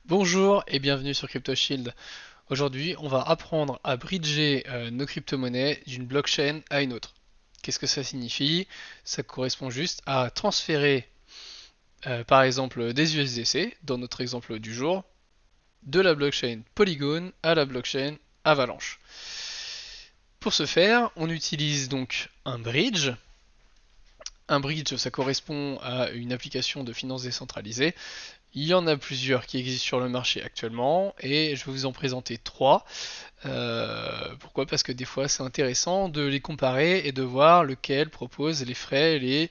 Bonjour et bienvenue sur CryptoShield. Aujourd'hui, on va apprendre à bridger nos crypto-monnaies d'une blockchain à une autre. Qu'est-ce que ça signifie? Ça correspond juste à transférer, par exemple, des USDC, dans notre exemple du jour, de la blockchain Polygon à la blockchain Avalanche. Pour ce faire, on utilise donc un bridge. Un bridge, ça correspond à une application de finance décentralisée. Il y en a plusieurs qui existent sur le marché actuellement et je vais vous en présenter trois. Pourquoi? Parce que des fois c'est intéressant de les comparer et de voir lequel propose les frais les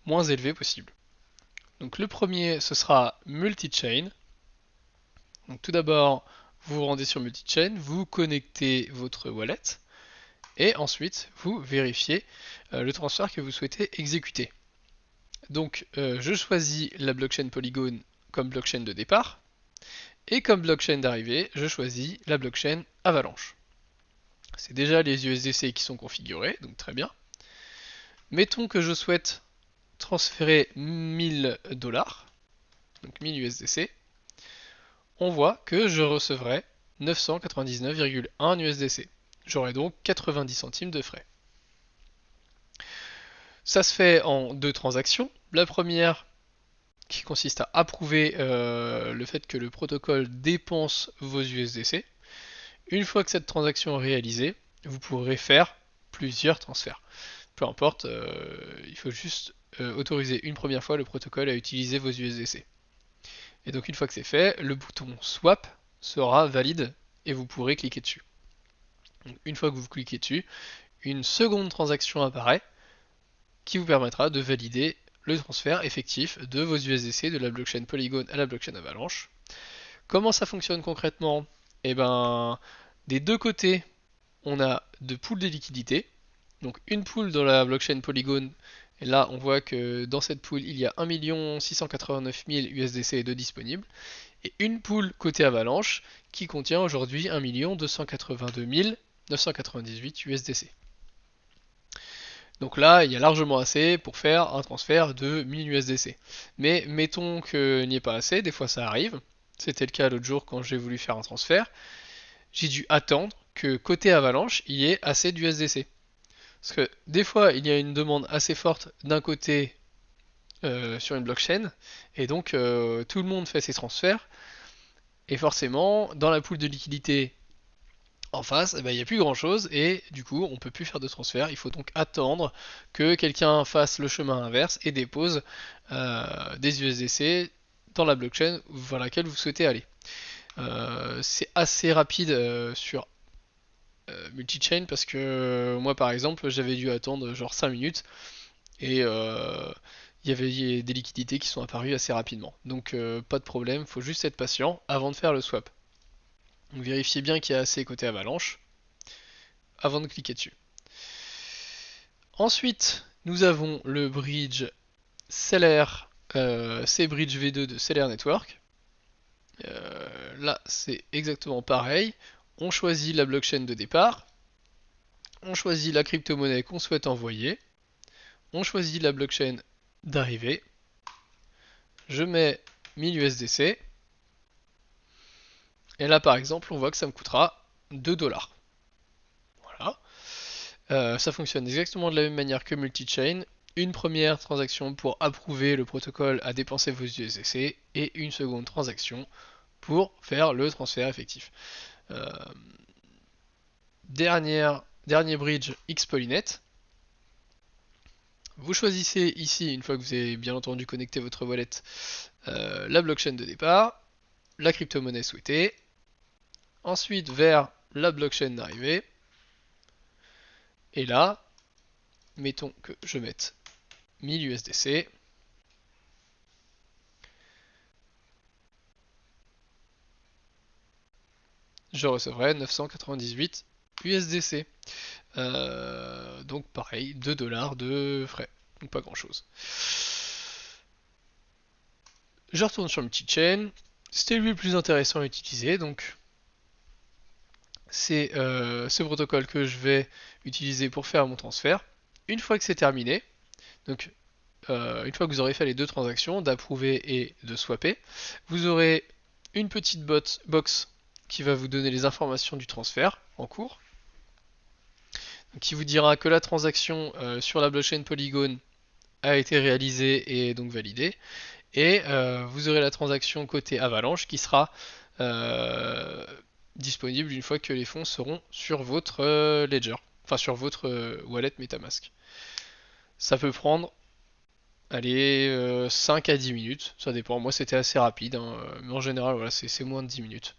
moins élevés possibles. Donc le premier ce sera Multichain. Donc tout d'abord vous vous rendez sur Multichain, vous connectez votre wallet et ensuite vous vérifiez le transfert que vous souhaitez exécuter. Donc je choisis la blockchain Polygon comme blockchain de départ. Et comme blockchain d'arrivée, je choisis la blockchain Avalanche. C'est déjà les USDC qui sont configurés, donc très bien. Mettons que je souhaite transférer 1000 dollars, donc 1000 USDC. On voit que je recevrai 999,1 USDC. J'aurai donc 90 centimes de frais. Ça se fait en deux transactions. La première qui consiste à approuver le fait que le protocole dépense vos USDC. Une fois que cette transaction est réalisée, vous pourrez faire plusieurs transferts. Peu importe, il faut juste autoriser une première fois le protocole à utiliser vos USDC. Et donc une fois que c'est fait, le bouton Swap sera valide et vous pourrez cliquer dessus. Donc, une fois que vous cliquez dessus, une seconde transaction apparaît qui vous permettra de valider le transfert effectif de vos USDC de la blockchain Polygon à la blockchain Avalanche. Comment ça fonctionne concrètement? Eh ben, des deux côtés, on a deux pools de liquidités. Donc une pool dans la blockchain Polygon, et là on voit que dans cette pool il y a 1 689 000 USDC de disponibles, et une pool côté Avalanche qui contient aujourd'hui 1 282 998 USDC. Donc là, il y a largement assez pour faire un transfert de 1000 USDC. Mais mettons qu'il n'y ait pas assez, des fois ça arrive. C'était le cas l'autre jour quand j'ai voulu faire un transfert. J'ai dû attendre que côté Avalanche, il y ait assez d'USDC. Parce que des fois, il y a une demande assez forte d'un côté sur une blockchain, et donc tout le monde fait ses transferts, et forcément, dans la pool de liquidité en face, eh ben, il n'y a plus grand chose, et du coup, on ne peut plus faire de transfert. Il faut donc attendre que quelqu'un fasse le chemin inverse et dépose des USDC dans la blockchain vers laquelle vous souhaitez aller. C'est assez rapide sur multi-chain parce que moi par exemple j'avais dû attendre genre 5 minutes et il y avait des liquidités qui sont apparues assez rapidement. Donc pas de problème, faut juste être patient avant de faire le swap. Donc vérifiez bien qu'il y a assez côté Avalanche avant de cliquer dessus. Ensuite, nous avons le bridge Celer, C-Bridge V2 de Celer Network. Là, c'est exactement pareil. On choisit la blockchain de départ, on choisit la crypto-monnaie qu'on souhaite envoyer, on choisit la blockchain d'arrivée, je mets 1000 USDC, et là par exemple on voit que ça me coûtera 2 dollars. Voilà. Ça fonctionne exactement de la même manière que Multichain. Une première transaction pour approuver le protocole à dépenser vos USDC et une seconde transaction pour faire le transfert effectif. Euh, dernier bridge XPolynet. Vous choisissez ici, une fois que vous avez bien entendu connecté votre wallet, la blockchain de départ, la crypto-monnaie souhaitée, ensuite vers la blockchain d'arrivée, et là, mettons que je mette 1000 USDC, je recevrai 998 USDC. Donc pareil, 2 dollars de frais, donc pas grand chose. Je retourne sur multi-chain, c'était lui le plus intéressant à utiliser, donc c'est ce protocole que je vais utiliser pour faire mon transfert. Une fois que c'est terminé, donc une fois que vous aurez fait les deux transactions, d'approuver et de swapper, vous aurez une petite box qui va vous donner les informations du transfert en cours, qui vous dira que la transaction sur la blockchain Polygon a été réalisée et donc validée. Et vous aurez la transaction côté Avalanche qui sera disponible une fois que les fonds seront sur votre ledger, enfin sur votre wallet MetaMask. Ça peut prendre, allez, 5 à 10 minutes, ça dépend. Moi c'était assez rapide, hein, mais en général voilà, c'est moins de 10 minutes.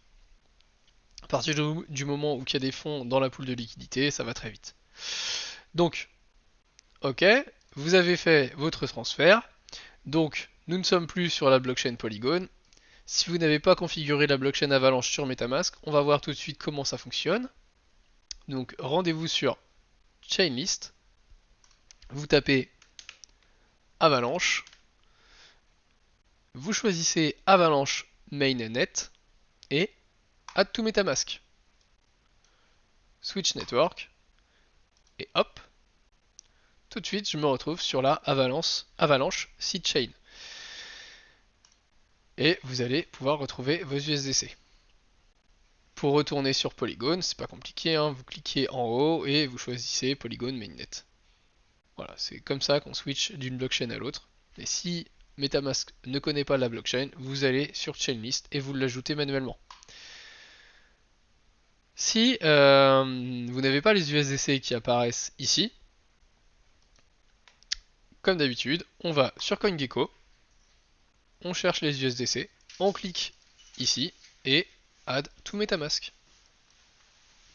À partir du moment où il y a des fonds dans la pool de liquidité, ça va très vite. Donc, ok, vous avez fait votre transfert. Donc, nous ne sommes plus sur la blockchain Polygon. Si vous n'avez pas configuré la blockchain Avalanche sur MetaMask, on va voir tout de suite comment ça fonctionne. Donc, rendez-vous sur Chainlist. Vous tapez Avalanche. Vous choisissez Avalanche Mainnet et Add to MetaMask. Switch Network. Et hop, tout de suite, je me retrouve sur la Avalanche Seedchain. Et vous allez pouvoir retrouver vos USDC. Pour retourner sur Polygon, c'est pas compliqué, hein, vous cliquez en haut et vous choisissez Polygon Mainnet. Voilà, c'est comme ça qu'on switch d'une blockchain à l'autre. Et si MetaMask ne connaît pas la blockchain, vous allez sur Chainlist et vous l'ajoutez manuellement. Si vous n'avez pas les USDC qui apparaissent ici, comme d'habitude, on va sur CoinGecko, on cherche les USDC, on clique ici et Add to MetaMask.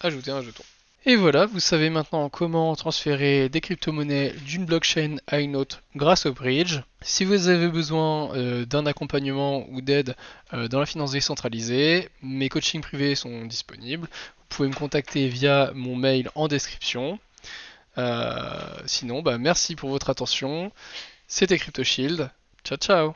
Ajouter un jeton. Et voilà, vous savez maintenant comment transférer des crypto-monnaies d'une blockchain à une autre grâce au bridge. Si vous avez besoin d'un accompagnement ou d'aide dans la finance décentralisée, mes coachings privés sont disponibles. Vous pouvez me contacter via mon mail en description. Sinon, merci pour votre attention. C'était CryptoShield. Ciao ciao.